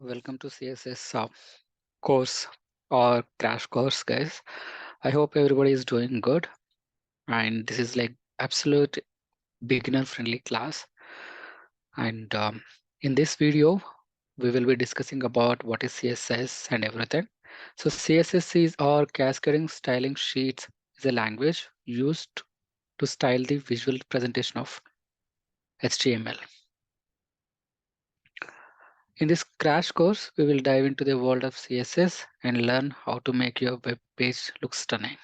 Welcome to CSS course or crash course, guys. I hope everybody is doing good. And this is like absolute beginner friendly class. And in this video, we will be discussing about what is CSS and everything. So CSS is or Cascading Styling Sheets is a language used to style the visual presentation of HTML. In this crash course, we will dive into the world of CSS and learn how to make your web page look stunning.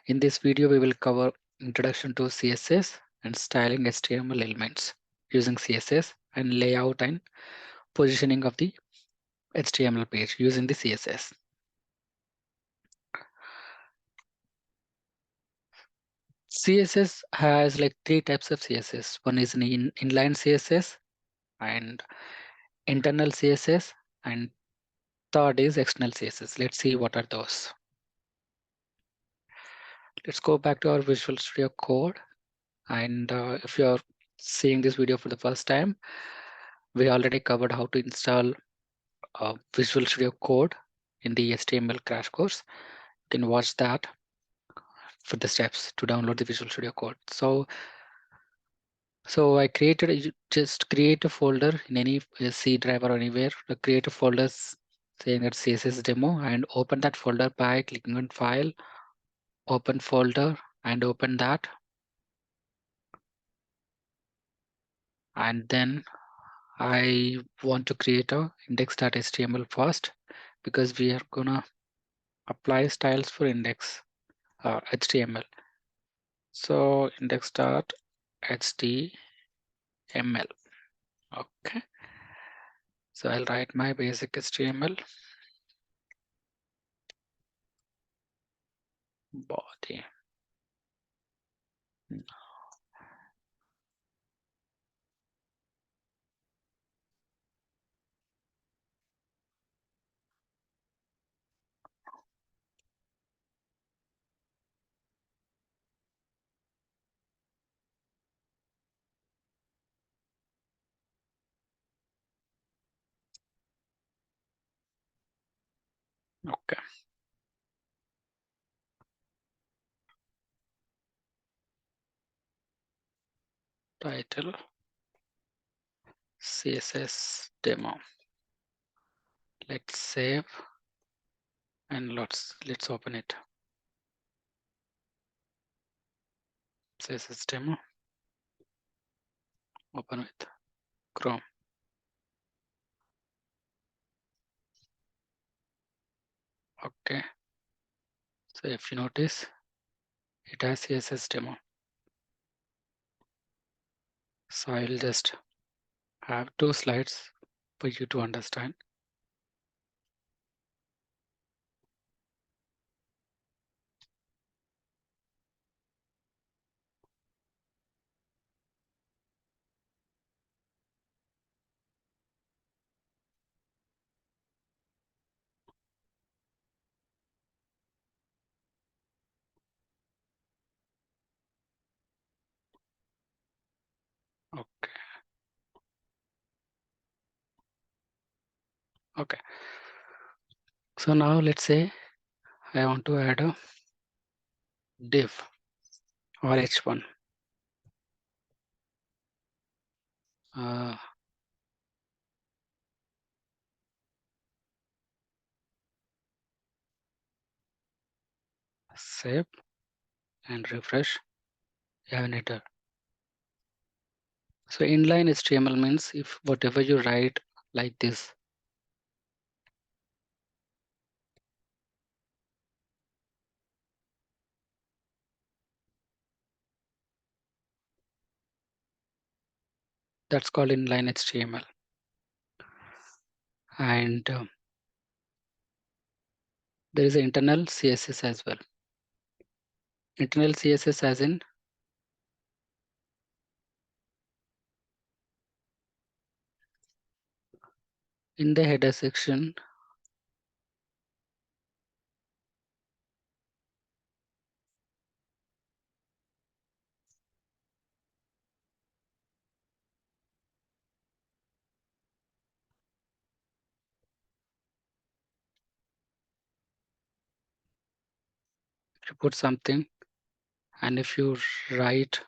In this video, we will cover introduction to CSS and styling HTML elements using CSS and layout and positioning of the HTML page using the CSS. CSS has like three types of CSS. One is an inline CSS and internal CSS, and third is external CSS. Let's see what are those. Let's go back to our Visual Studio Code. And if you're seeing this video for the first time, we already covered how to install Visual Studio Code in the HTML crash course. You can watch that for the steps to download the Visual Studio Code. So I created, just create a folder in any C drive or anywhere, create a folder saying that CSS demo and open that folder by clicking on File, Open Folder, and open that. And then I want to create a index.html first because we are gonna apply styles for index HTML. So index.html. Okay. So I'll write my basic HTML body. Okay. Title CSS demo. Let's save and let's open it. CSS demo. Open with Chrome. Okay. So if you notice, it has CSS demo. So I'll just have two slides for you to understand. Okay. Okay. So now let's say I want to add a div or h1. Save and refresh. You have an header. So inline HTML means if whatever you write like this, that's called inline HTML. And there is an internal CSS as well. Internal CSS as in the header section, you put something, and if you write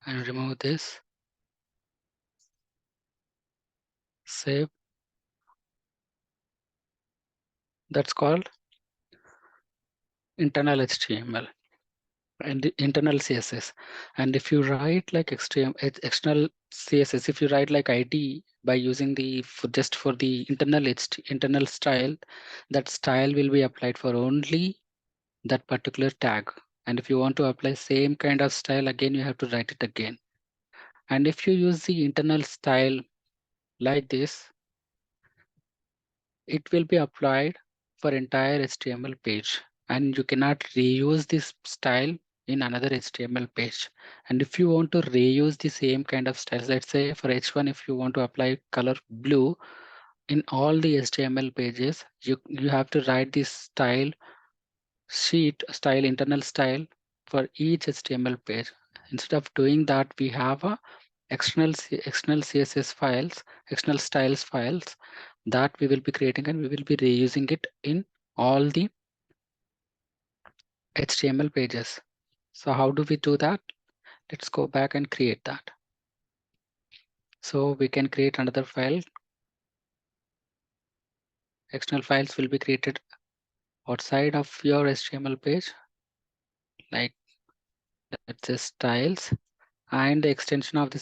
and remove this, save, that's called internal HTML and the internal CSS. And if you write like external CSS, if you write like ID by using the just for the internal style, that style will be applied for only that particular tag. And if you want to apply same kind of style again, you have to write it again. And if you use the internal style like this, it will be applied for entire HTML page, and you cannot reuse this style in another HTML page. And if you want to reuse the same kind of styles, let's say for H1, if you want to apply color blue in all the HTML pages, you have to write this style internal style for each HTML page. Instead of doing that, we have a external CSS files, external styles files that we will be creating, and we will be reusing it in all the HTML pages. So how do we do that? Let's go back and create that. So we can create another file. External files will be created outside of your HTML page, like let's say styles, and the extension of the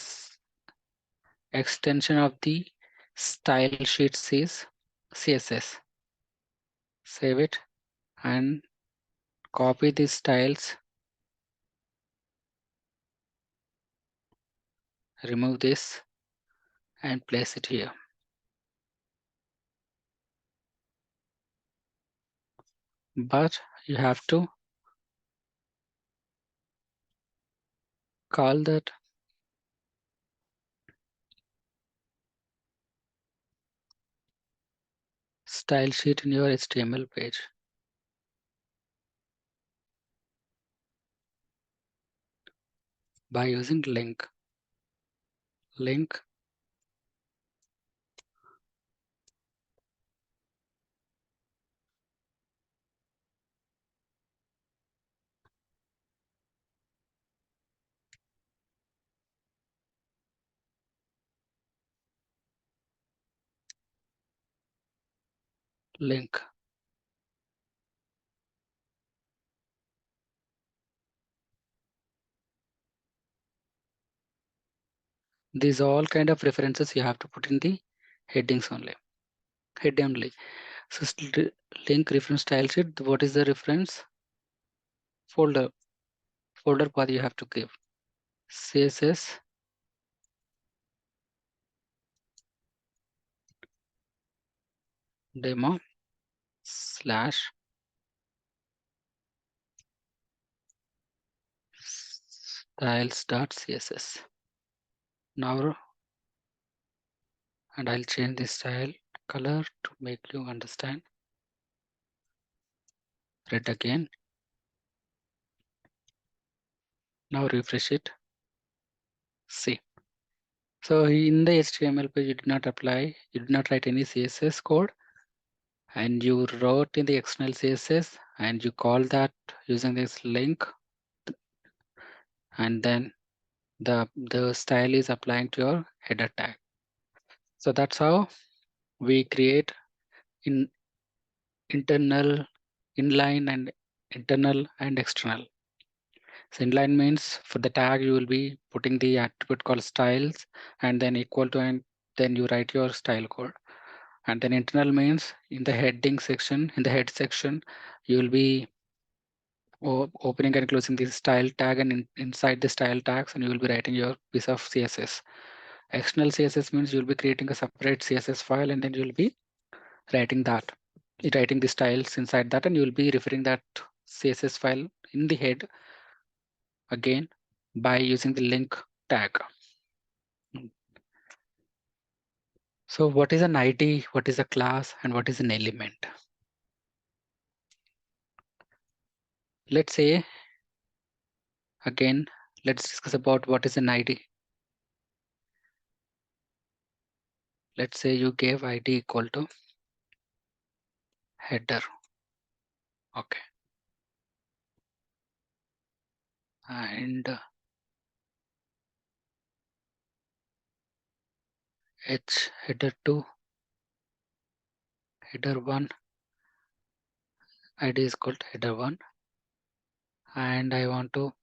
style sheets is CSS. Save it and copy these styles, remove this and place it here. But you have to call that style sheet in your HTML page. By using link. These all kind of references you have to put in the headings only. Head only. So link reference style sheet. What is the reference? Folder path you have to give. CSS demo slash styles.css. Now, and I'll change the style color to make you understand. Red again. Now refresh it. See. So in the HTML page, you did not write any CSS code, and you wrote in the external CSS, and you call that using this link, and then the style is applying to your header tag. So that's how we create in internal, inline, and internal and external. So inline means for the tag you will be putting the attribute called styles, and then equal to, and then you write your style code. And then internal means in the heading section, in the head section, you will be opening and closing the style tag, and inside the style tags, and you will be writing your piece of CSS. External CSS means you'll be creating a separate CSS file, and then you'll be writing the styles inside that, and you'll be referring that CSS file in the head again by using the link tag. So what is an ID, what is a class, and what is an element? Let's say Again, let's discuss about what is an ID. Let's say you gave ID equal to header. Okay. And H header 2, header 1, ID is called header 1. And I want to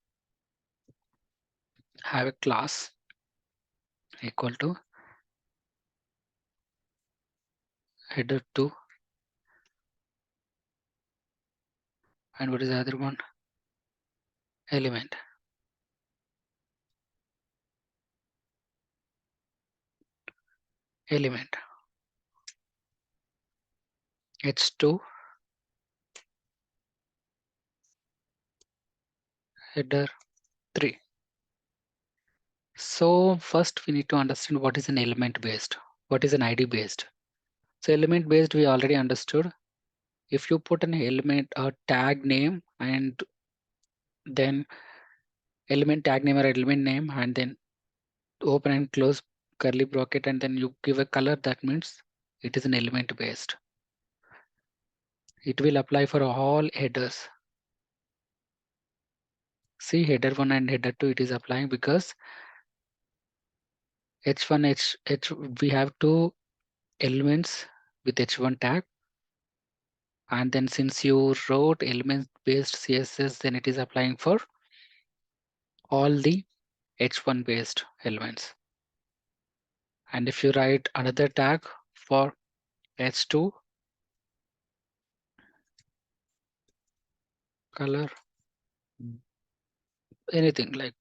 have a class equal to header 2. And what is the other one? Element. Element. H2, header 3. So first we need to understand what is an element based, what is an ID based. So element based we already understood. If you put an element or tag name and then element tag name or element name and then open and close curly bracket and then you give a color, that means it is an element based. It will apply for all headers. See header 1 and header 2 it is applying because H1, we have two elements with H1 tag. And then since you wrote element based CSS, then it is applying for all the H1 based elements. And if you write another tag for H2, color, anything like,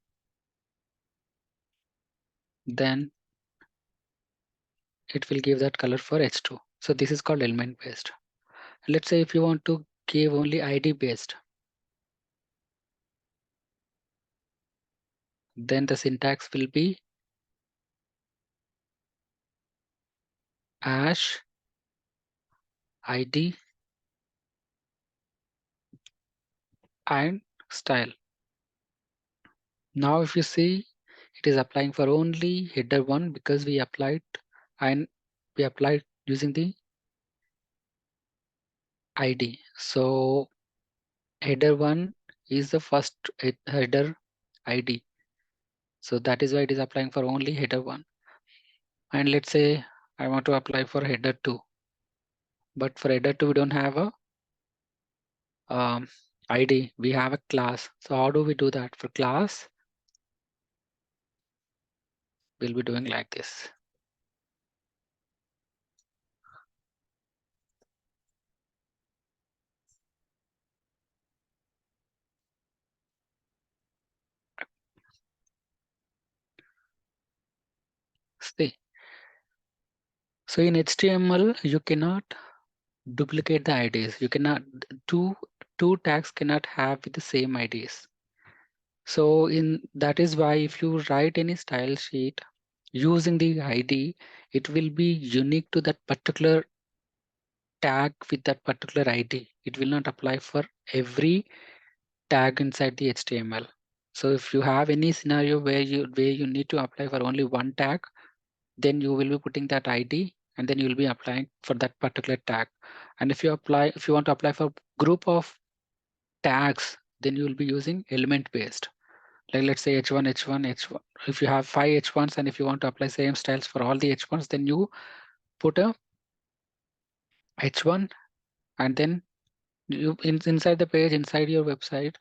then it will give that color for H2. So this is called element based. Let's say if you want to give only ID based, then the syntax will be hash ID and style. Now if you see, it is applying for only header 1 because we applied using the ID. So header 1 is the first header ID. So that is why it is applying for only header 1. And let's say I want to apply for header 2. But for header 2, we don't have a ID. We have a class. So how do we do that? For class, we'll be doing like this. See. So in HTML, you cannot duplicate the IDs. You cannot two tags cannot have the same IDs. So that is why if you write any style sheet using the ID, it will be unique to that particular tag with that particular ID. It will not apply for every tag inside the HTML. So if you have any scenario where you need to apply for only one tag, then you will be putting that ID and then you will be applying for that particular tag. And if you want to apply for group of tags, then you will be using element based. Like let's say H1, H1, H1. If you have 5 H1s and if you want to apply same styles for all the H1s, then you put a H1 and then inside the page, inside your website,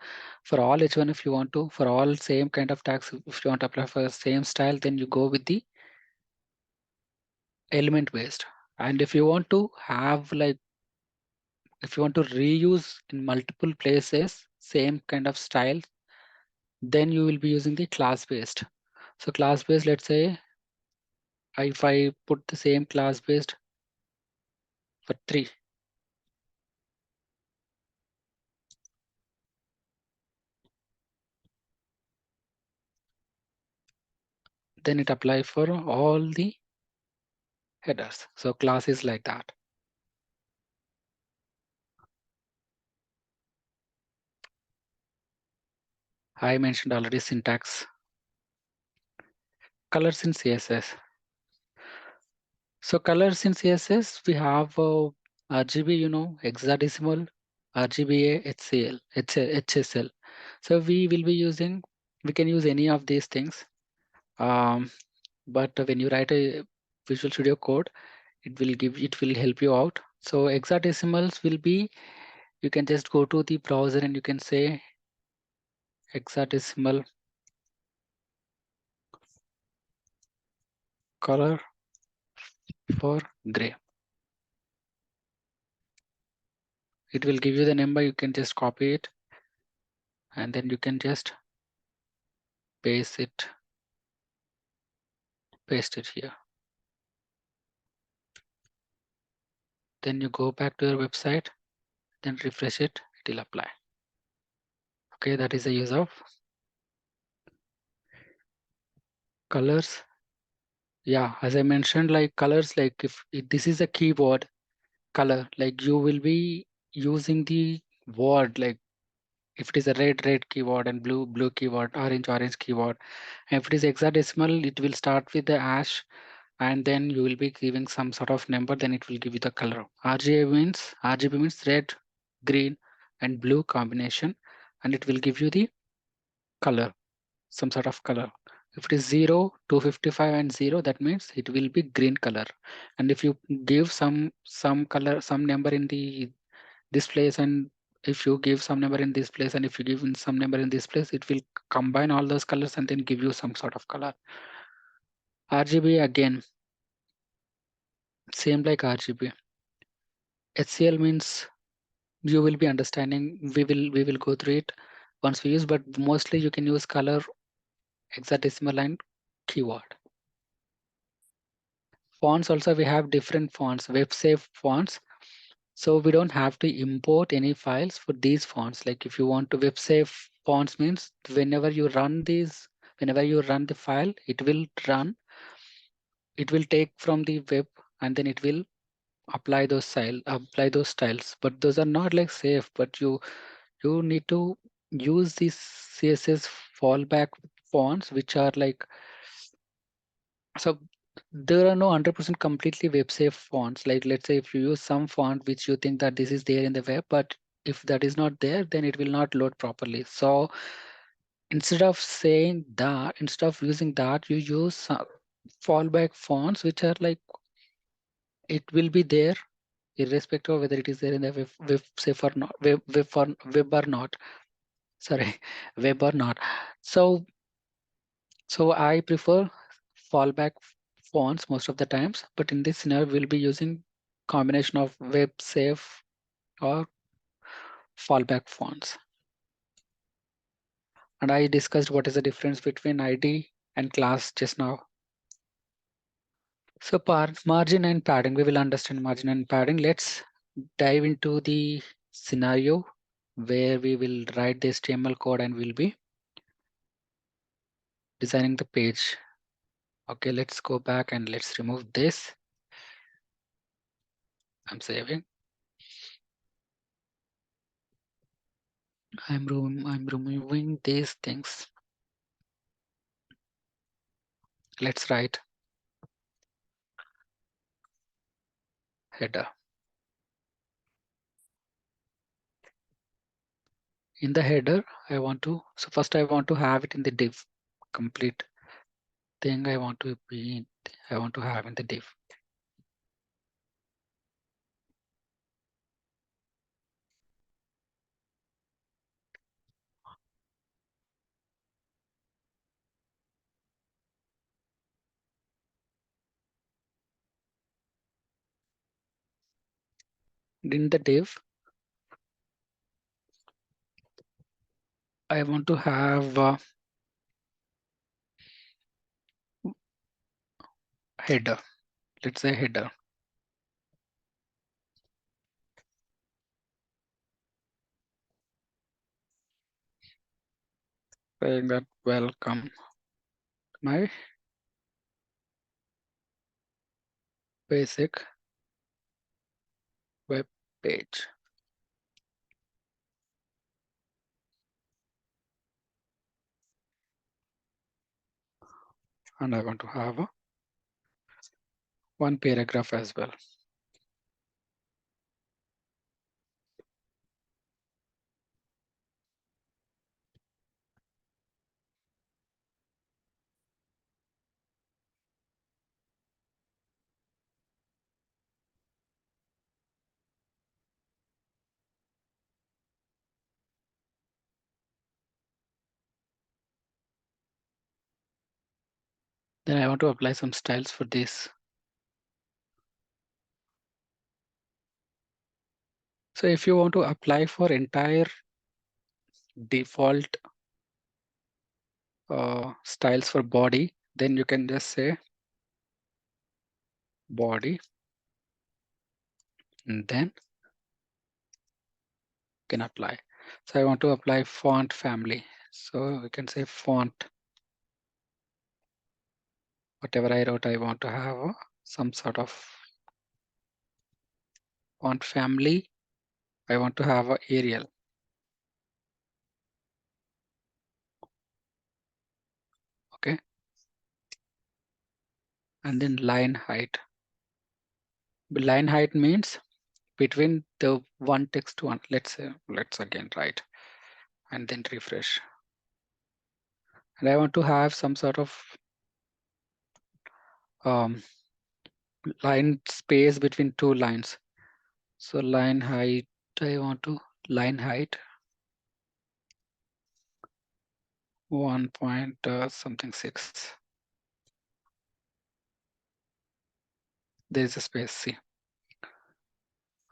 for all H1, if you want to, for all same kind of tags, if you want to apply for the same style, then you go with the element based. And if you want to have like, if you want to reuse in multiple places, same kind of style, then you will be using the class based. So class based, let's say if I put the same class based for 3, then it applies for all the headers. So class is like that. I mentioned already syntax. Colors in CSS. So colors in CSS, we have RGB, hexadecimal, RGBA, HCL, HSL. So we can use any of these things. But when you write a Visual Studio Code, it will help you out. So hexadecimals will be, you can just go to the browser and you can say hexadecimal color for gray. It will give you the number. You can just copy it and then you can just paste it here. Then you go back to your website, then refresh it, it will apply. Okay, that is the use of colors. Yeah, as I mentioned, like colors, like if this is a keyword color, like you will be using the word, like if it is a red keyword and blue keyword, orange keyword. And if it is hexadecimal, it will start with the hash and then you will be giving some sort of number, then it will give you the color. RGB means red, green and blue combination, and it will give you the color, some sort of color. If it is 0, 255 and 0, that means it will be green color. And if you give some color, some number in this place, and if you give some number in this place and if you give some number in this place, it will combine all those colors and then give you some sort of color. RGB again, same like RGB. HCL means you will be understanding. We will go through it once we use, but mostly you can use color, hexadecimal and keyword. Fonts also, we have different fonts, web safe fonts. So we don't have to import any files for these fonts. Like if you want to web safe fonts means whenever you run the file, it will take from the web and then it will apply those styles. But those are not like safe, but you need to use these CSS fallback fonts, which are like, so there are no 100% completely web safe fonts. Like let's say if you use some font which you think that this is there in the web, but if that is not there, then it will not load properly. So instead of using that, you use some fallback fonts which are like, it will be there irrespective of whether it is there in the web safe or not, web or not. Sorry, web or not. So I prefer fallback fonts most of the times, but in this scenario, we'll be using combination of web safe or fallback fonts. And I discussed what is the difference between ID and class just now. So margin and padding, we will understand margin and padding. Let's dive into the scenario where we will write the HTML code and we'll be designing the page. Okay, let's go back and let's remove this. I'm saving. I'm removing these things. Let's write header. In the header, first I want to have it in the div. Complete thing I want to have in the div. In the div, I want to have header. Let's say header. Saying that welcome to my basic web page. and I want to have one paragraph as well. Then I want to apply some styles for this. So if you want to apply for entire default styles for body, then you can just say body, and then you can apply. So I want to apply font family. So we can say font, whatever I wrote, I want to have some sort of font family. I want to have a Arial. Okay. And then line height. Line height means between the one text to one. Let's again write and then refresh. And I want to have some sort of line space between two lines. So line height, I want to line height 1 point something 6. There is a space C.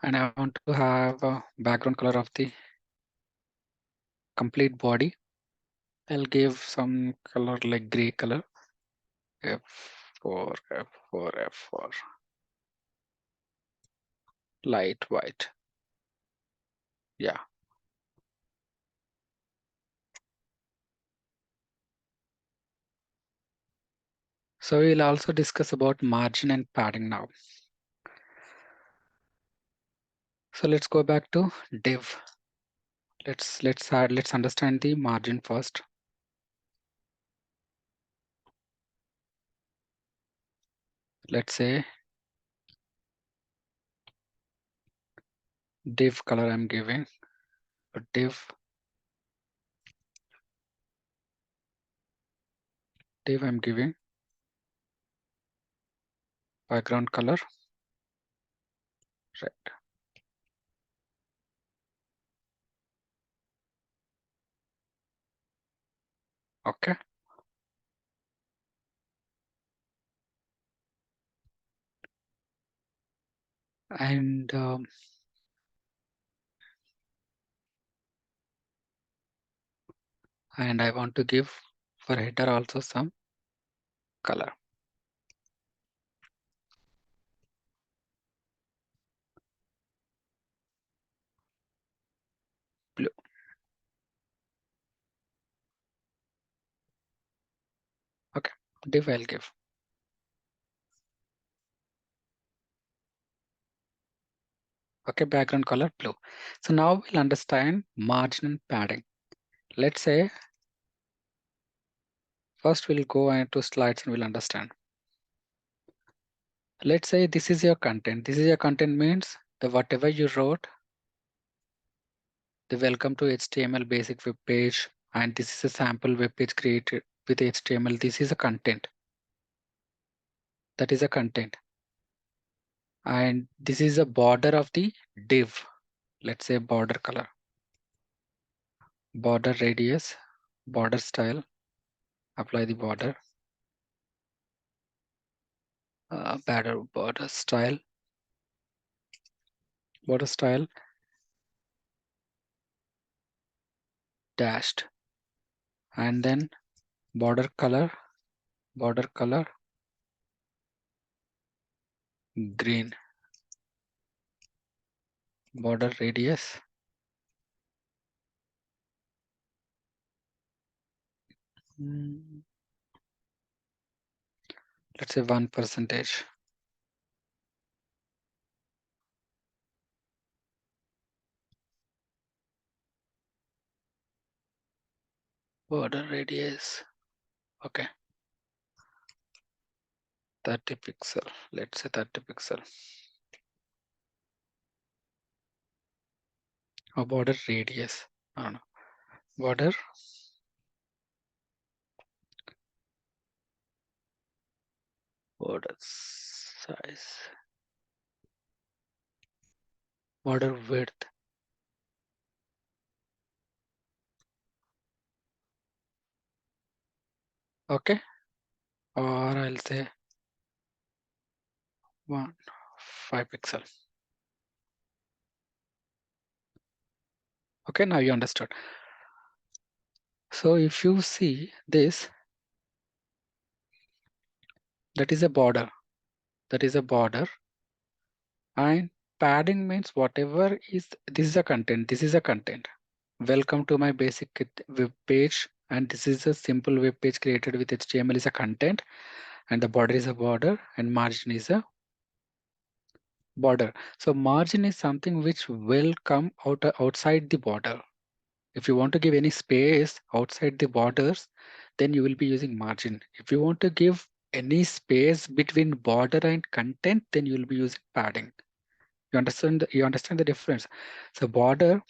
And I want to have a background color of the complete body. I'll give some color like gray color. F4, F4, F4. Light white. Yeah. So we'll also discuss about margin and padding now. So let's go back to div. Let's understand the margin first. Let's say div color I'm giving a div I'm giving background color red. Okay. And I want to give for header also some color. Blue. Okay. Div I'll give. Okay, background color blue. So now we'll understand margin and padding. Let's say first we'll go into slides and we'll understand. Let's say this is your content. This is your content means the whatever you wrote, the welcome to HTML basic web page, and this is a sample web page created with HTML. This is a content. That is a content. And this is a border of the div. Let's say border color, border radius, border style, apply the border, border style, dashed, and then border color, green, border radius, let's say 1%, border radius. Okay. 30 pixel. Let's say 30 pixel. Or border radius. I don't know. Border size. Border width. Okay. Or I'll say 5 pixel. Okay, now you understood. So if you see this, that is a border. That is a border. And padding means whatever is, this is a content. This is a content. Welcome to my basic web page. And this is a simple web page created with HTML is a content. And the border is a border and margin is a border. So margin is something which will come outside the border. If you want to give any space outside the borders, then you will be using margin. If you want to give any space between border and content, then you will be using padding. You understand the difference. So border,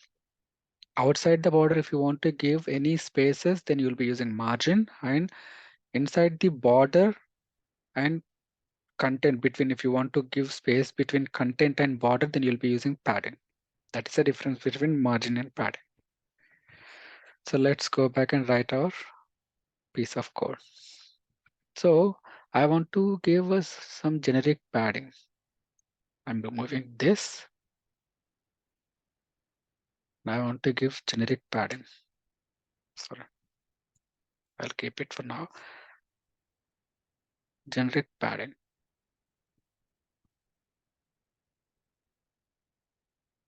outside the border, if you want to give any spaces, then you will be using margin, and inside the border and content between, if you want to give space between content and border, then you'll be using padding. That is the difference between margin and padding. So let's go back and write our piece of code. So I want to give us some generic padding. I'm removing this. I want to give generic padding. Sorry, I'll keep it for now. Generic padding.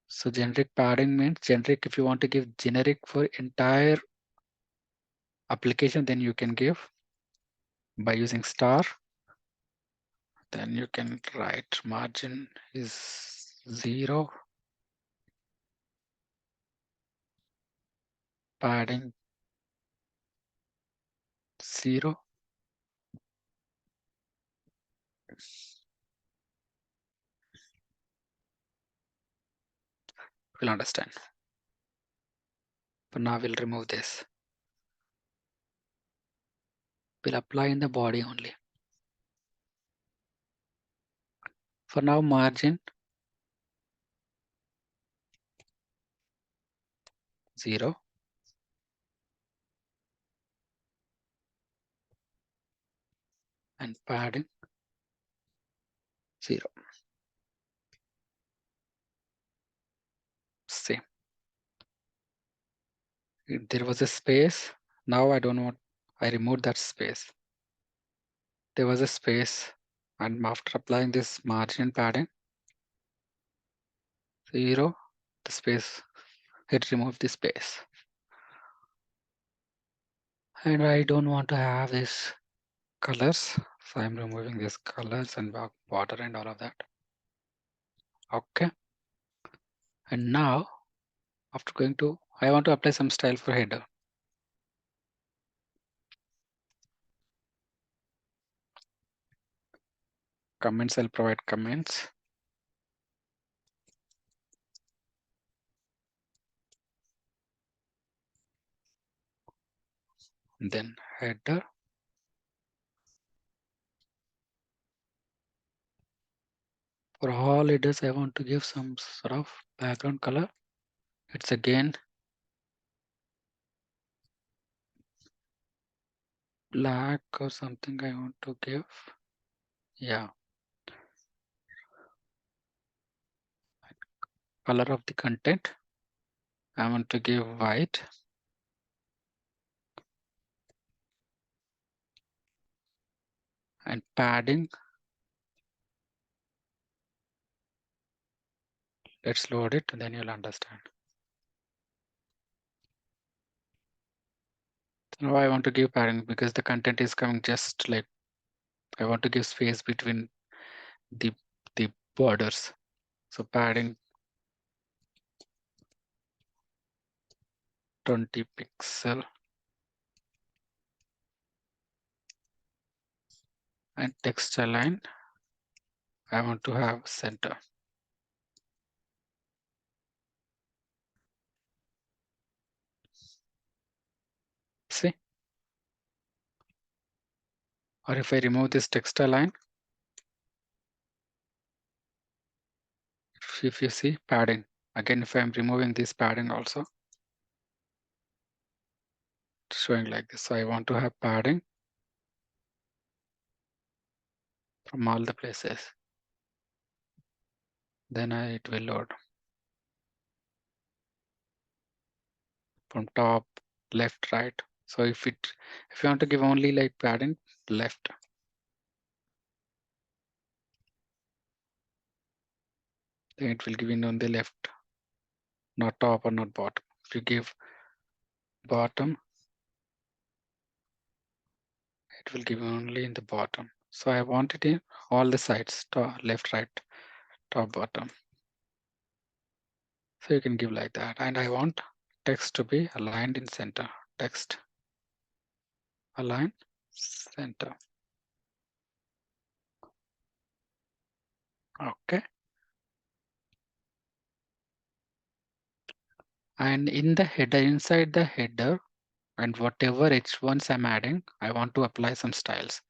So generic padding means generic. If you want to give generic for entire application, then you can give by using star. Then you can write margin is 0, padding 0. We'll understand. But now we'll remove this. We'll apply in the body only. For now, margin 0. And padding 0. Same. There was a space. Now I don't want, I removed that space. There was a space. And after applying this margin padding 0, the space, it removed the space. And I don't want to have this colors. So I'm removing these colors and border and all of that. Okay. And now after going to, I want to apply some style for header. Comments, I'll provide comments. Then header. For all headers, I want to give some sort of background color. It's again black or something I want to give. Yeah. Color of the content, I want to give white. And padding, let's load it and then you'll understand. Now I want to give padding because the content is coming just like, I want to give space between the borders. So padding 20 pixel. and text align. I want to have center. See? Or if I remove this text align, if you see padding, again, if I'm removing this padding also, it's showing like this. So I want to have padding from all the places. Then it will load from top, left, right. So if you want to give only like padding, left. Then it will give in on the left, not top or not bottom. If you give bottom, it will give only in the bottom. So I want it in all the sides, top, left, right, top, bottom. So you can give like that. And I want text to be aligned in center. Text align center. Okay. And in the header, inside the header, and whatever H1s I'm adding, I want to apply some styles.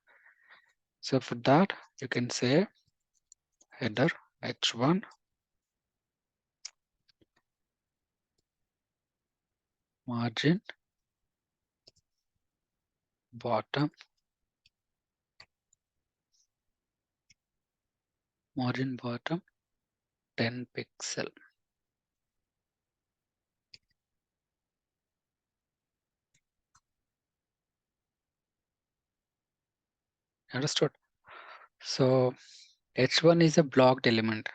So for that, you can say header H1 margin bottom margin bottom 10 pixel. Understood? So H1 is a blocked element.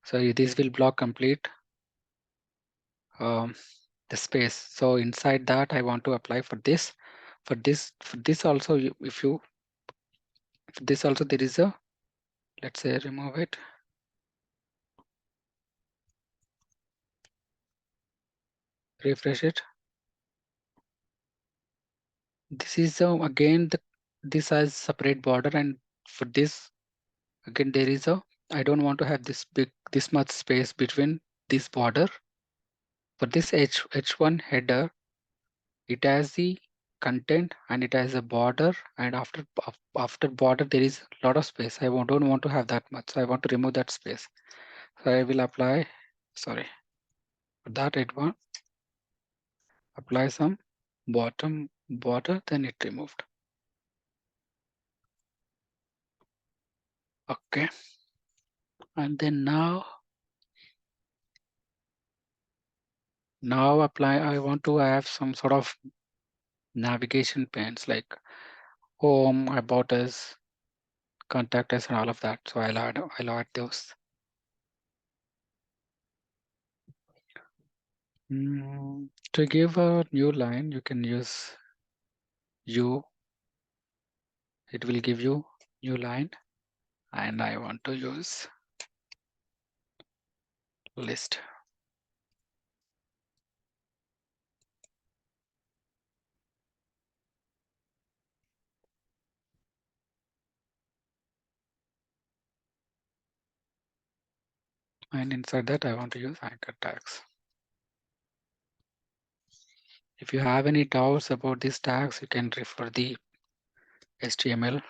So this will block complete the space. So inside that I want to apply for this. For this also, if this also there is a, let's say remove it. Refresh it. This is again this has separate border, and for this again there is a, I don't want to have this much space between this border. For this H1 header, it has the content and it has a border, and after border there is a lot of space. I don't want to have that much. So I want to remove that space. So I will apply, sorry, for that H1, apply some bottom border, then it removed. Okay. And then now apply, I want to have some sort of navigation panes like home, about us, contact us, and all of that. So I'll add those. To give a new line, you can use U. It will give you new line, and I want to use list. And inside that, I want to use anchor tags. If you have any doubts about these tags, you can refer the HTML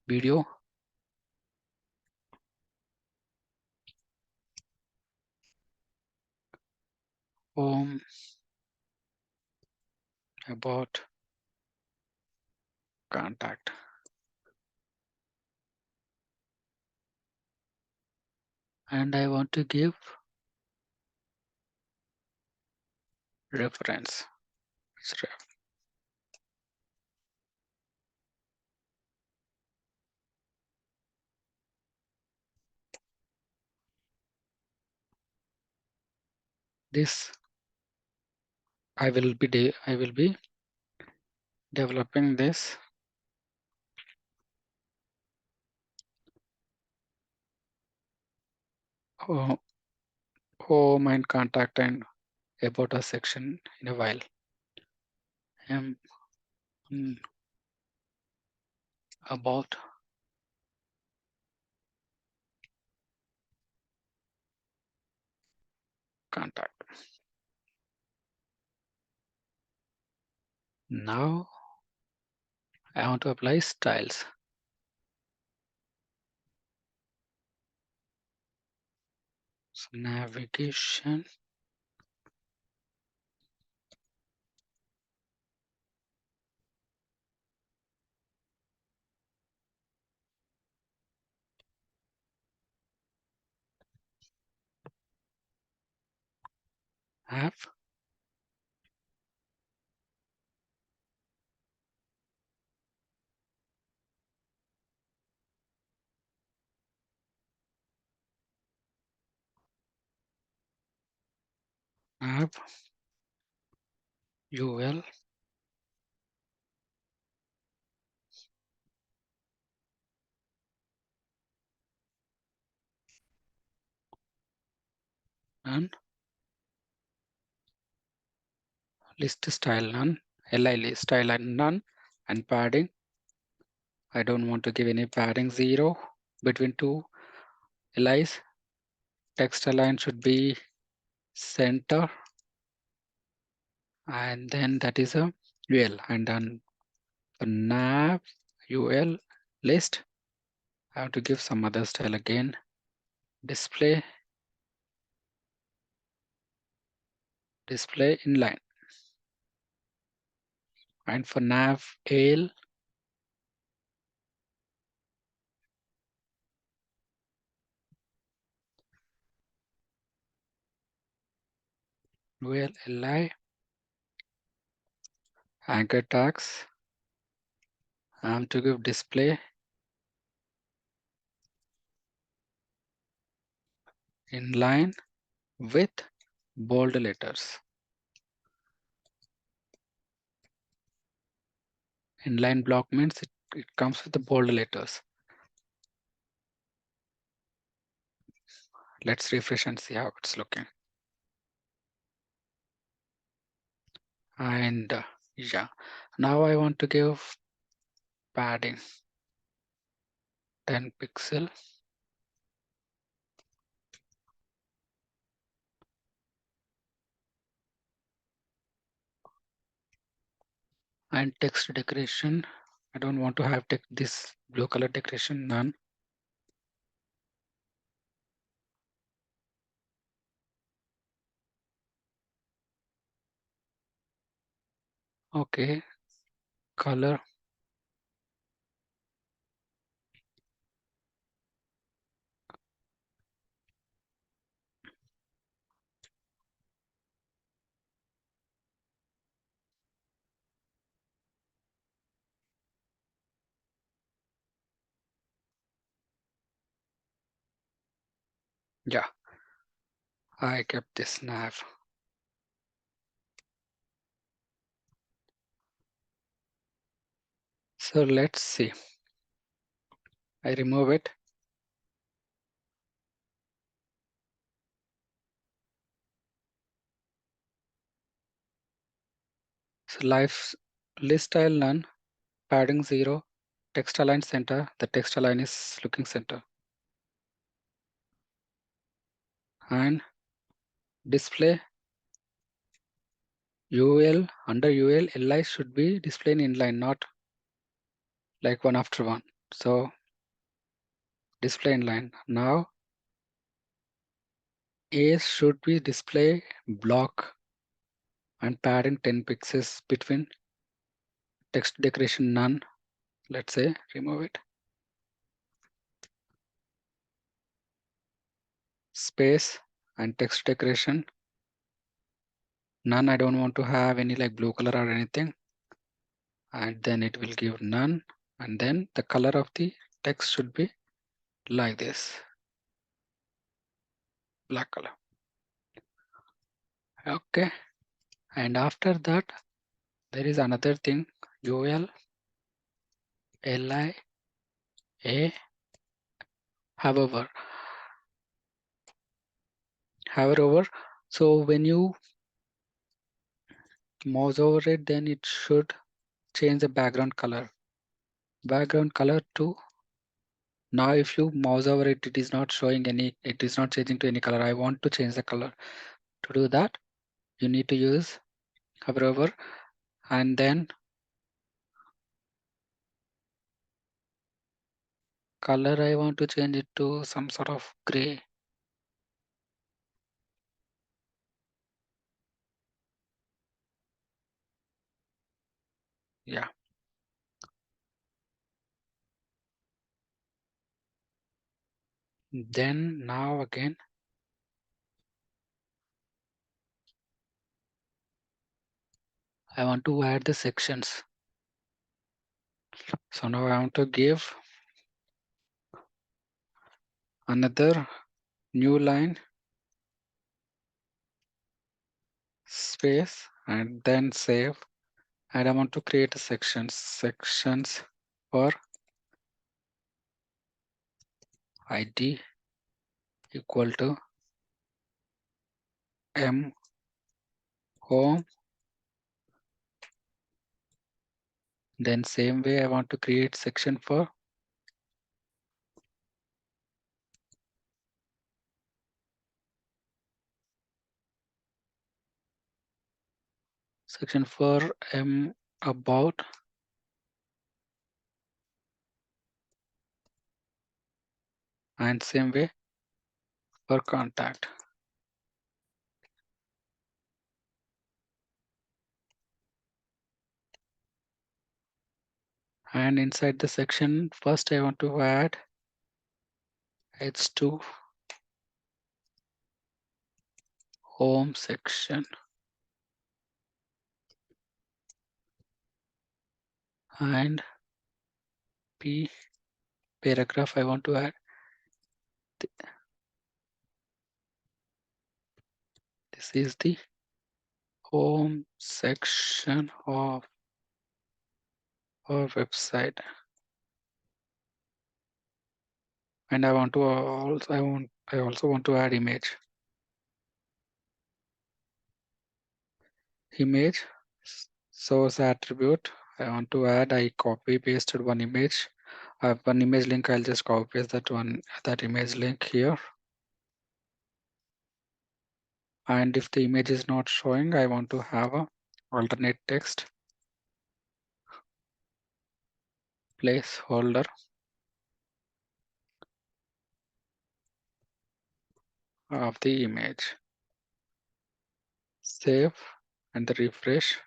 video. Home, about, contact. And I want to give reference. This I will be developing this home and contact and about us section in a while. About contact. Now I want to apply styles. So navigation. Have have UL and list style none, li list style and none, and padding. I don't want to give any padding 0 between two LIs. Text align should be center, and then that is a UL. And then for nav UL list, I have to give some other style again. Display inline. And for nav AL, UL li, anchor tags. I have to give display inline with bold letters. Inline block means it comes with the bold letters. Let's refresh and see how it's looking. And yeah, now I want to give padding 10 pixel. And text decoration, I don't want to have this blue color decoration, none. Okay, color. Yeah, I kept this nav. So let's see. I remove it. So list style none, padding 0, text align center. The text align is looking center. And display UL, under UL, LI should be displayed inline, not like one after one. So display inline. Now A should be display block and padding 10 pixels between text decoration none. Let's say remove it. Space and text decoration none. I don't want to have any like blue color or anything. And then it will give none. And then the color of the text should be like this, black color. Okay. And after that, there is another thing, UL, LI, A, however. So when you mouse over it, then it should change the background color. Background color to, now if you mouse over it, it is not showing any, it is not changing to any color. I want to change the color. To do that, you need to use hover over and then color. I want to change it to some sort of gray. Yeah. Then now again, I want to add the sections. So now I want to give another new line space and then save. And I want to create a sections for id equal to m home. Then same way I want to create section for m about, and same way for contact. And inside the section, first I want to add h2 home section and p paragraph. I want to add this is the home section of our website. And I want to I also want to add image source attribute. I want to add, I copy pasted one image. I have one image link. I'll just copy paste that image link here. And if the image is not showing, I want to have a alternate text placeholder of the image. Save and the refresh.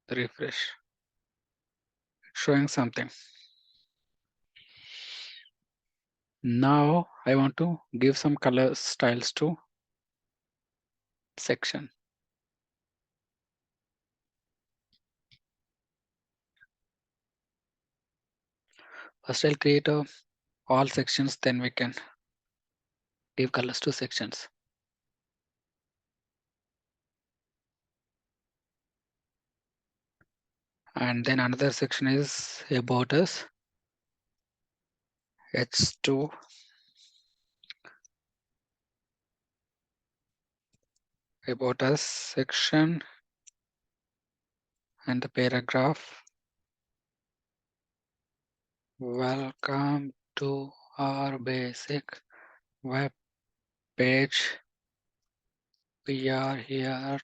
The refresh. It's showing something. Now I want to give some color styles to section. First I'll create all sections, then we can give colors to sections. And then another section is about us. H2 about us section and the paragraph. Welcome to our basic web page. We are here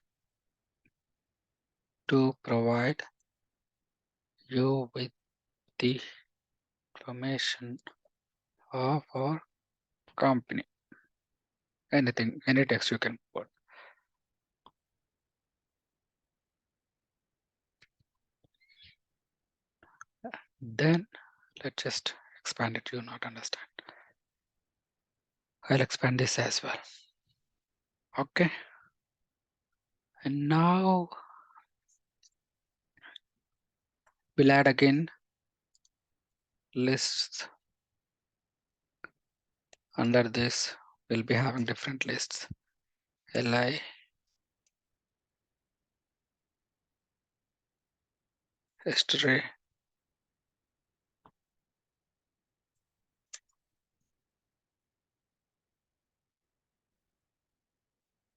to provide you with the information of our company. Anything, any text you can put. Then let's just expand it. You not understand. I'll expand this as well. Okay. And now we'll add again lists. Under this, we'll be having different lists. Li, history,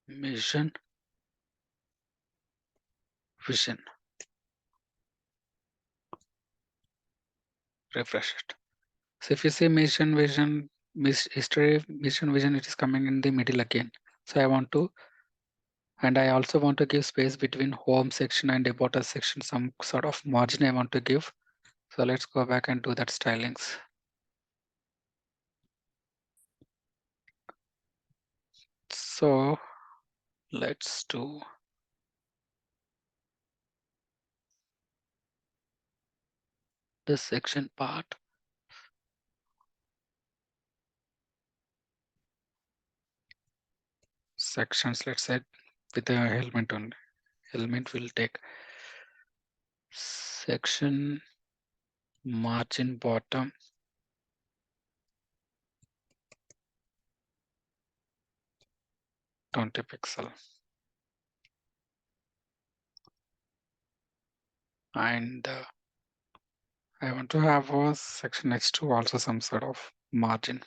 mission, vision. Refresh it. So if you say mission, vision, history, mission, vision, it is coming in the middle again. So I want to, and I also want to give space between home section and about us section, some sort of margin I want to give. So let's go back and do that stylings. So let's do this section part. Sections, let's say with the element only. Element will take section margin bottom. Twenty pixel. And I want to have a section H2 also some sort of margin.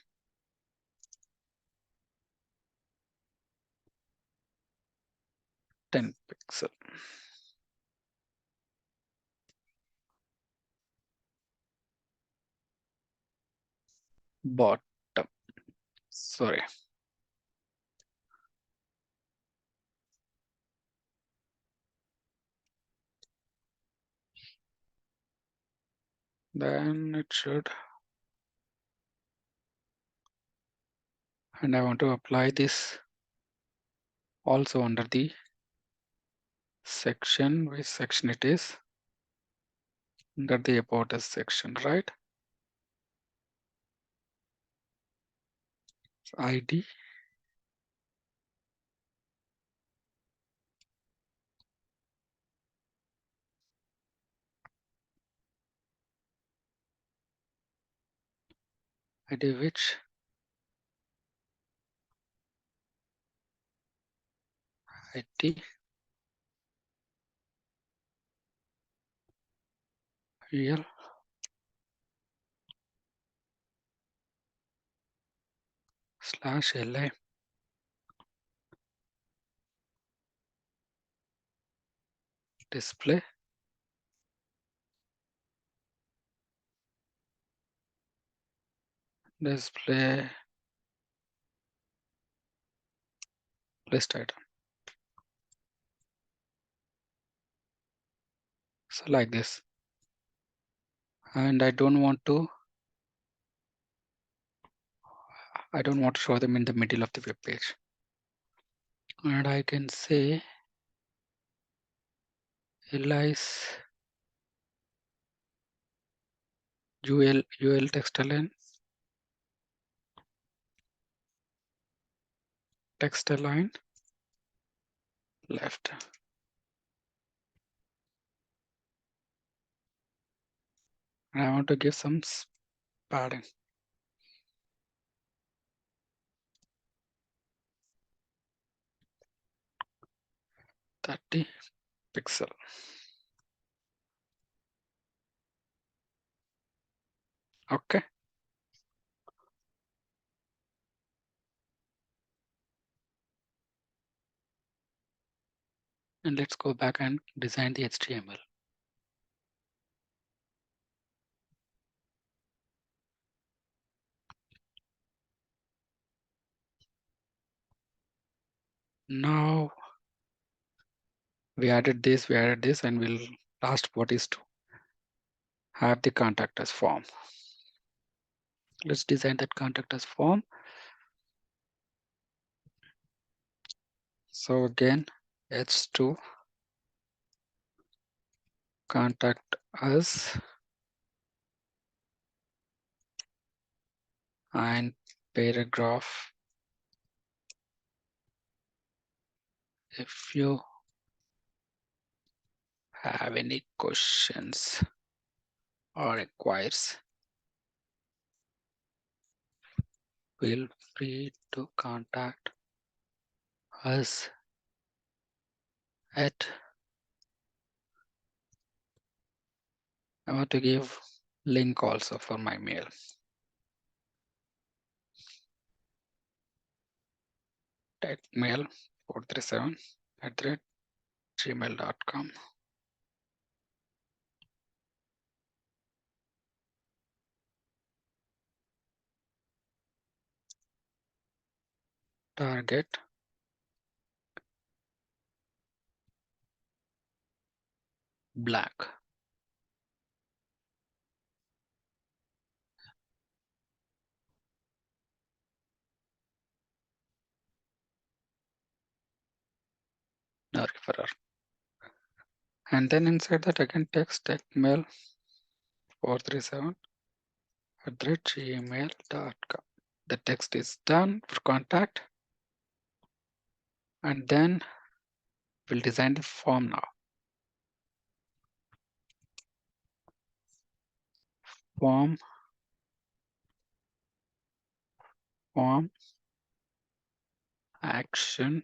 Ten pixel. Bottom. Sorry. Then it should. And I want to apply this also under the section, which section it is, under the about us section, right? ID. ID which ID real slash LI display display list item. So like this. And I don't want to show them in the middle of the web page. And I can say LI's UL text align left. And I want to give some padding. 30 pixel. Okay. And let's go back and design the HTML. Now we added this, and we'll last part is to have the contact us form. Let's design that contact us form. So again, H2 contact us and paragraph. If you have any questions or requires, feel free to contact us at. I want to give link also for my mail. Techmail 437@gmail.com. target black. No referrer. And then inside that again text mail 437@gmail.com. The text is done for contact. And then we'll design the form now. Form action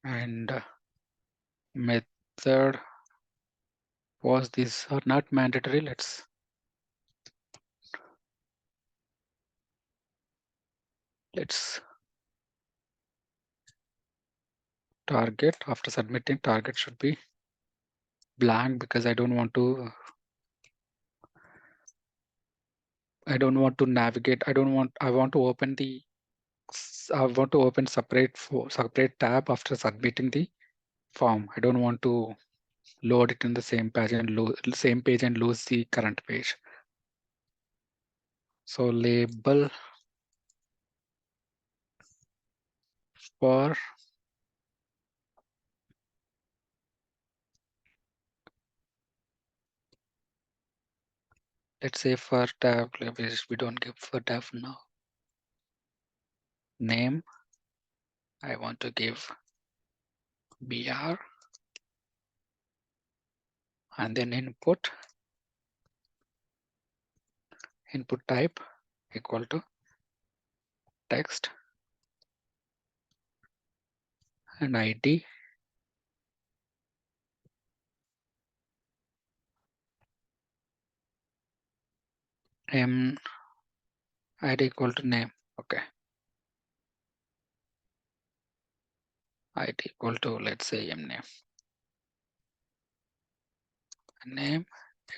and method was these are not mandatory. Let's target after submitting. Target should be blank because I don't want to navigate. I want to open separate tab after submitting the form. I don't want to load it in the same page and lose the current page. So label for let's say for tab, we don't give for tab now. Name, I want to give BR, and then input type equal to text and ID ID equal to name. Okay. ID equal to, let's say, name. Name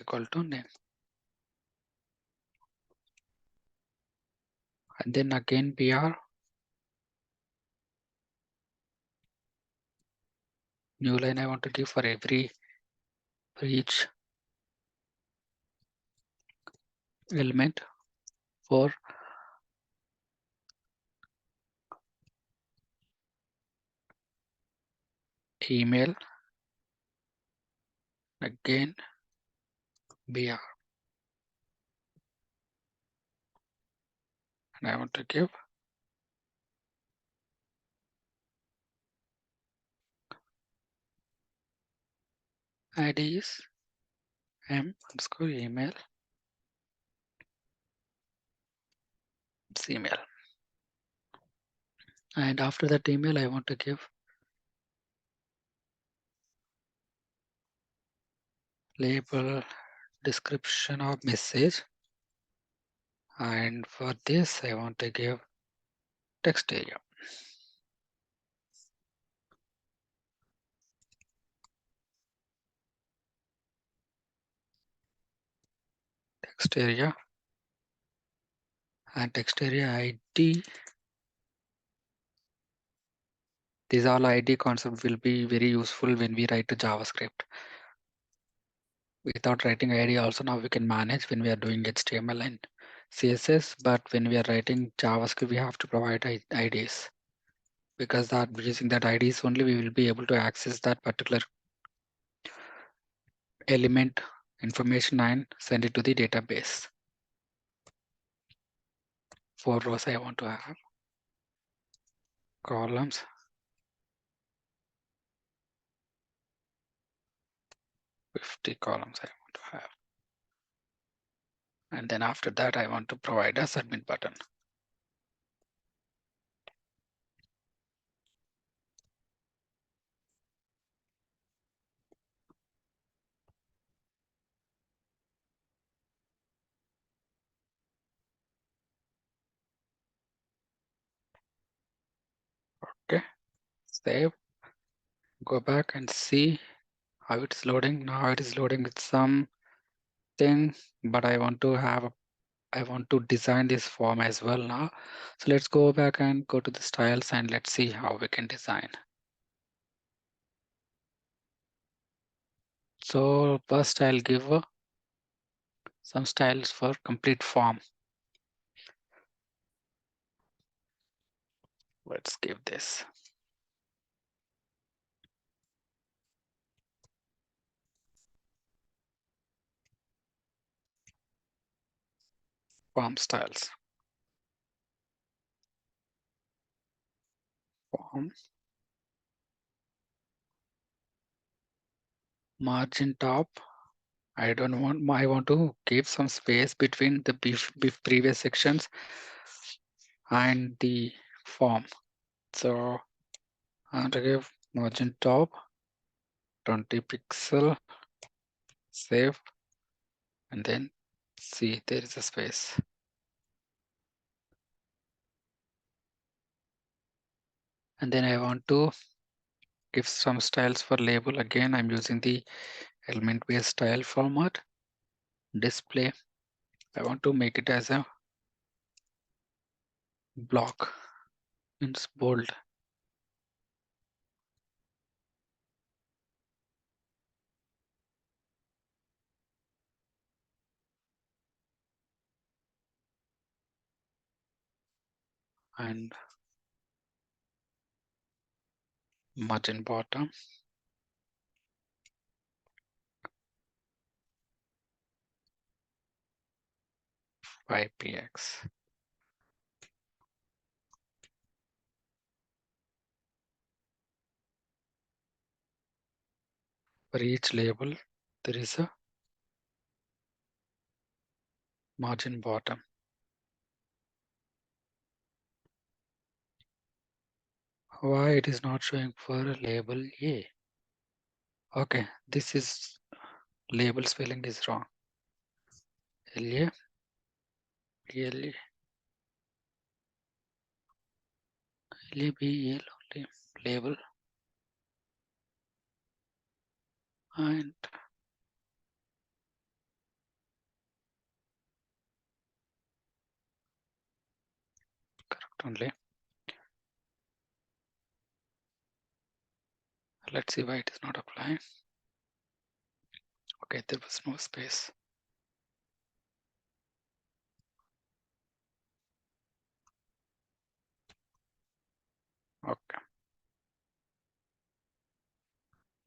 equal to name. And then again BR. New line I want to give for each element for email. Again BR. And I want to give ID is m_email. It's email. And after that email, I want to give label description of message. And for this, I want to give text area. Text area and text area ID. These all ID concept will be very useful when we write a JavaScript. Without writing ID also now we can manage when we are doing HTML and CSS, but when we are writing JavaScript, we have to provide IDs because that using that IDs only we will be able to access that particular element information and send it to the database. 4 rows I want to have, columns 50 columns I want to have, and then after that I want to provide a submit button. Okay, save, go back and see how it's loading. Now it is loading with something, but I want to design this form as well now. So let's go back and go to the styles and let's see how we can design. So first I'll give some styles for complete form. Let's give this. Form styles. Form. Margin top. I want to keep some space between the previous sections and the form. So I'm going to give margin top 20 pixel, save, and then see there is a space. And then I want to give some styles for label. Again, I'm using the element-based style format. Display. I want to make it as a block. It's bold. And margin bottom. 5px. For each label, there is a margin bottom. Why it is not showing for label A? Okay, this is label spelling is wrong. LA, LA, LABL only label and correct only. Let's see why it is not applying. Okay, there was no space. Okay.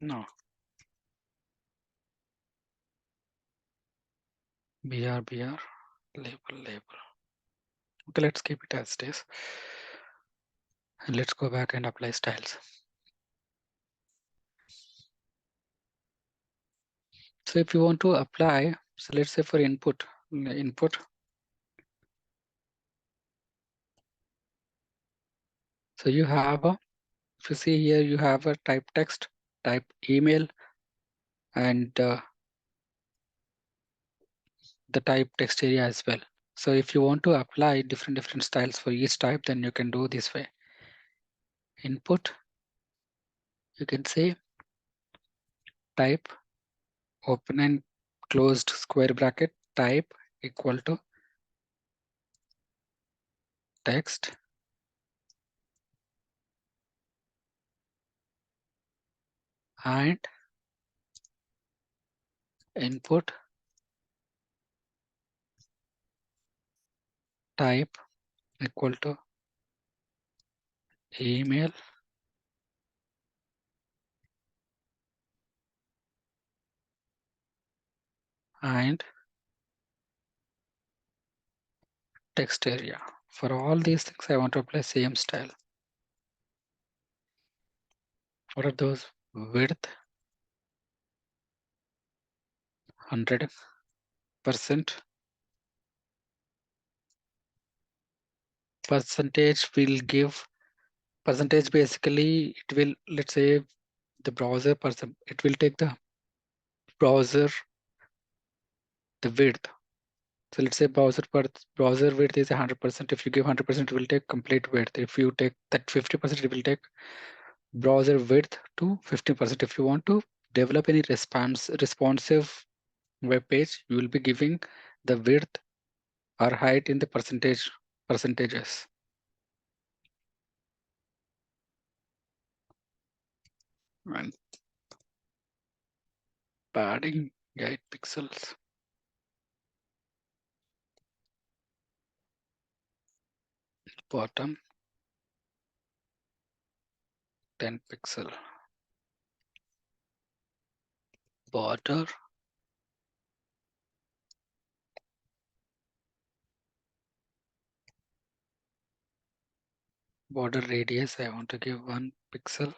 No. BR, label. Okay, let's keep it as it is. And let's go back and apply styles. So if you want to apply, so let's say for input. So you have a, if you see here, you have a type text, type email, and the type text area as well. So if you want to apply different styles for each type, then you can do this way. Input, you can say type, open and closed square bracket, type equal to text, and input type equal to email, and text area. For all these things, I want to apply same style. What are those? Width 100%. Percentage will give percentage, basically it will, let's say the browser person, it will take the browser, the width. So let's say browser width is 100%. If you give 100%, it will take complete width. If you take that 50%, it will take browser width to 50%. If you want to develop any responsive web page, you will be giving the width or height in the percentages. And padding 8 pixels. Bottom 10 pixel. Border radius I want to give 1 pixel.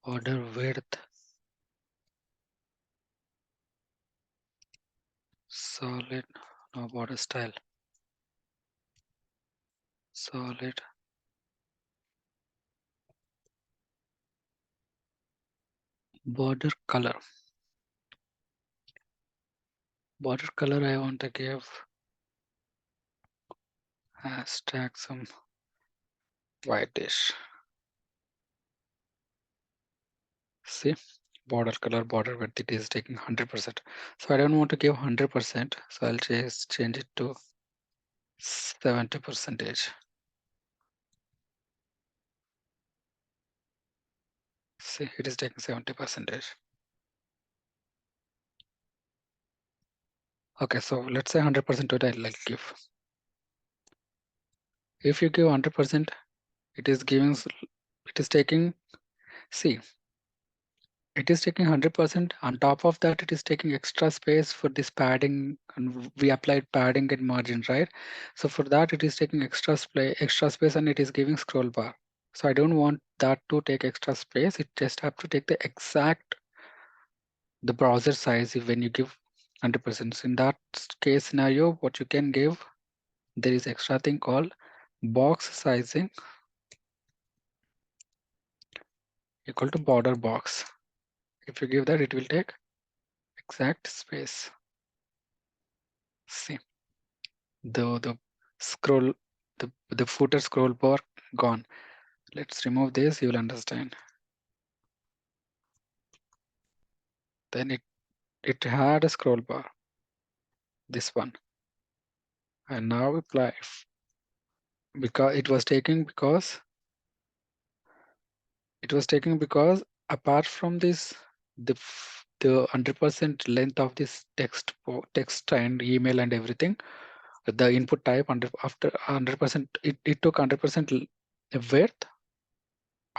Border width solid, no border style, solid. Border color I want to give hashtag some whitish. See, border color, border width, it is taking 100%. So I don't want to give 100%, so I'll just change it to 70%. See, it is taking 70%. Okay, so let's say 100% to it I'll give. If you give 100%, it is taking, see, it is taking 100%. On top of that, it is taking extra space for this padding, and we applied padding and margin, right? So for that, it is taking extra space, and it is giving scroll bar. So I don't want that to take extra space. It just have to take the exact the browser size when you give 100%. So in that case scenario, what you can give, there is extra thing called box sizing equal to border box. If you give that, it will take exact space. See, the scroll, the footer scroll bar gone. Let's remove this, you will understand. Then it had a scroll bar, this one. And now apply, because it was taking apart from this, the 100% length of this text and email and everything, the input type after 100%, it took 100% width.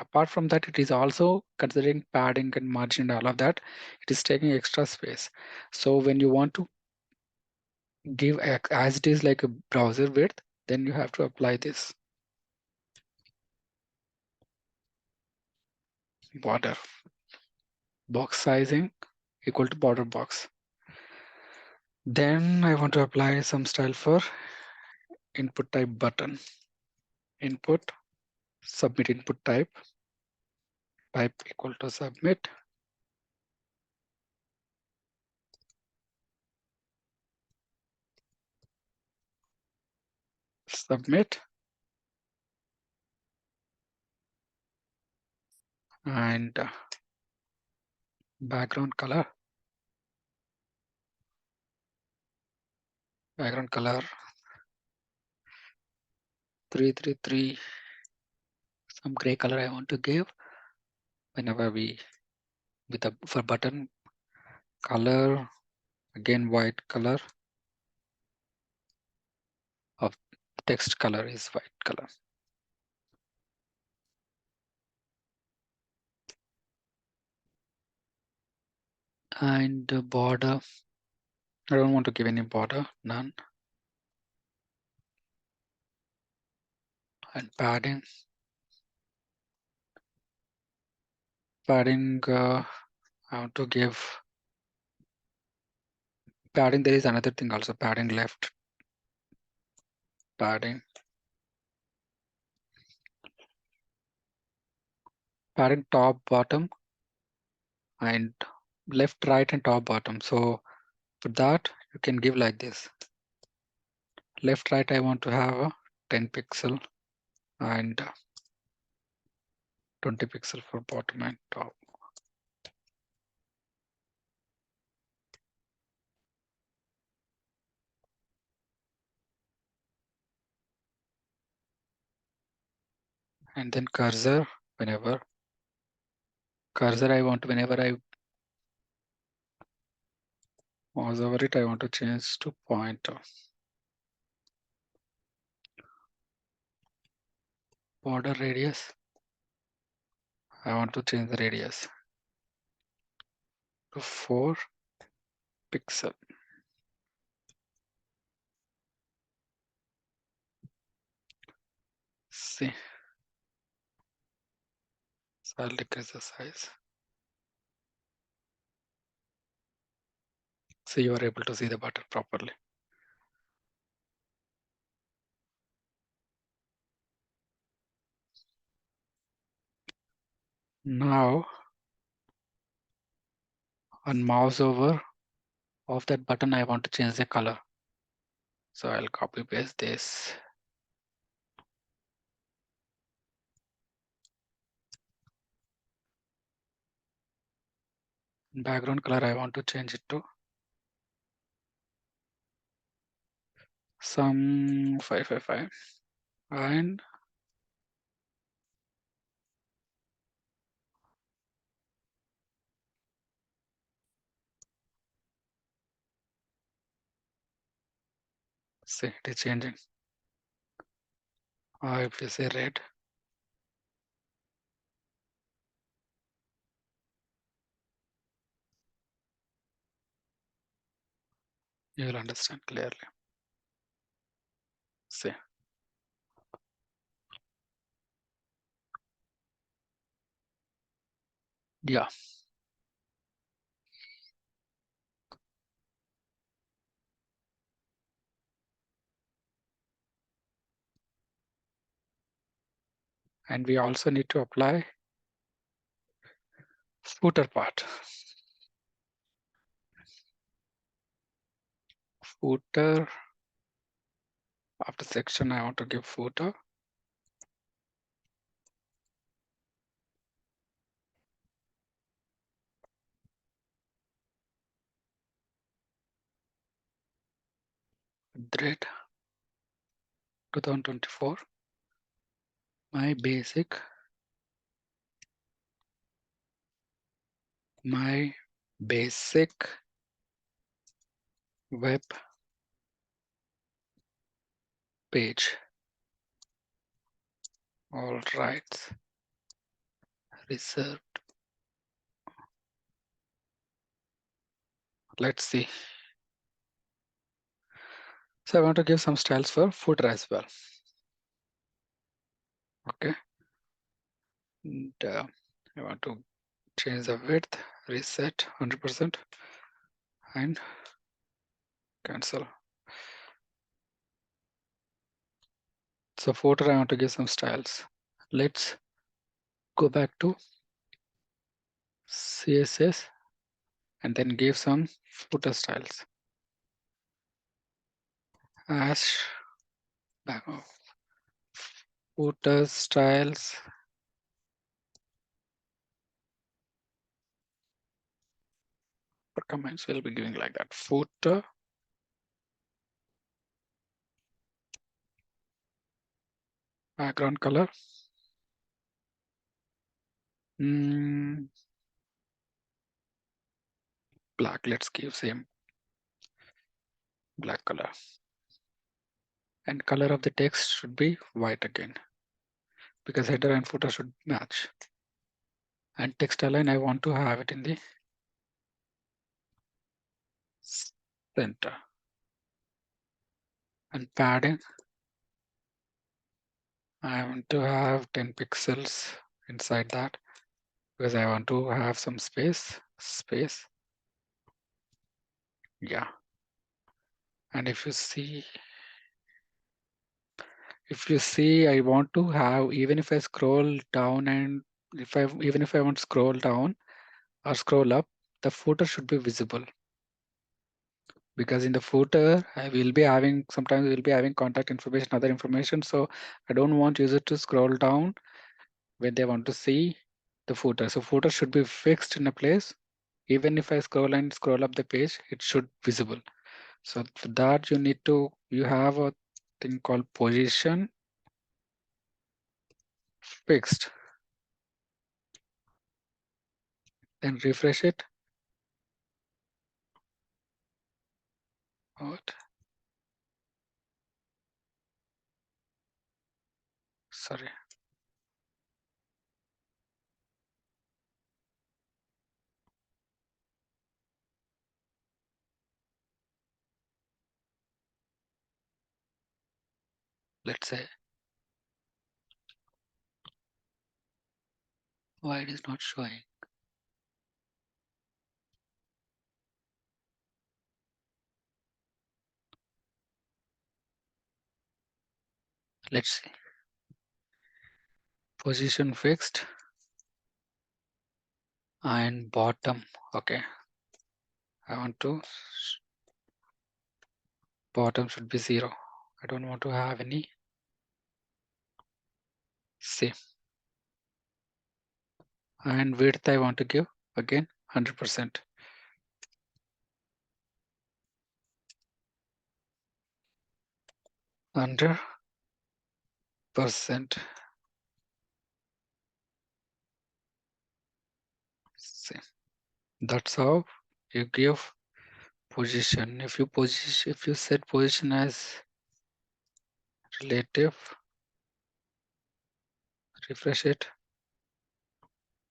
Apart from that, it is also considering padding and margin and all of that. It is taking extra space. So when you want to give as it is like a browser width, then you have to apply this border box sizing equal to border box. Then I want to apply some style for input type button. Input, submit input type equal to submit. Submit. And background color 333, some gray color I want to give whenever for button color, again white color of text color is white color. And border, I don't want to give any border, none. And padding, I want to give padding. There is another thing also, padding left, padding top, bottom, and left, right, and top, bottom. So for that, you can give like this. Left, right, I want to have a 10 pixel, and 20 pixel for bottom and top. And then cursor, whenever I want, whenever I mouse over it, I want to change to pointer. Border radius, I want to change the radius to 4 pixel. See, so I'll decrease the size. So you are able to see the button properly. Now, on mouse over of that button, I want to change the color. So I'll copy paste this. Background color, I want to change it to some 555. And see, it is changing. Or if you say red, you will understand clearly. See. Yeah. And we also need to apply footer part. Footer, after section, I want to give footer. Grid 2024. My basic web page. All right. Reserved. Let's see. So I want to give some styles for footer as well. Okay. And I want to change the width, reset 100%, and cancel. So footer, I want to give some styles. Let's go back to CSS and then give some footer styles. As back of footer styles. For comments, we'll be giving like that. Footer. Background color. Black. Let's give same black color. And color of the text should be white again, because header and footer should match. And text align, I want to have it in the center. And padding, I want to have 10 pixels inside that, because I want to have some space. Yeah. And if you see, I want to have, even if I scroll down and even if I want to scroll down or scroll up, the footer should be visible. Because in the footer, I will be having, sometimes we'll be having contact information, other information. So I don't want user to scroll down when they want to see the footer. So footer should be fixed in a place. Even if I scroll and scroll up the page, it should visible. So for that you have a thing called position fixed. Then refresh it. What? Sorry. Let's say why it is not showing. Let's see. Position fixed and bottom. Okay. I want to bottom should be 0. I don't want to have any. See. And width I want to give again 100%. Under percent. See. That's how you give position. If you set position as relative, refresh it,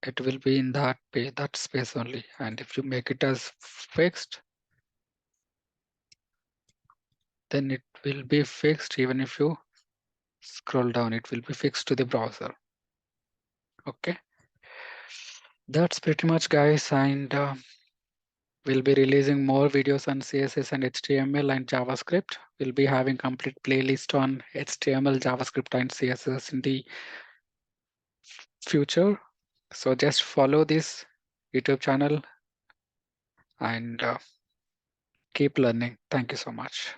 it will be in that page, that space only. And if you make it as fixed, then it will be fixed even if you scroll down, it will be fixed to the browser. Okay, that's pretty much, guys. And we'll be releasing more videos on CSS and HTML and JavaScript. We'll be having complete playlist on HTML, JavaScript, and CSS in the future. So just follow this YouTube channel and keep learning. Thank you so much.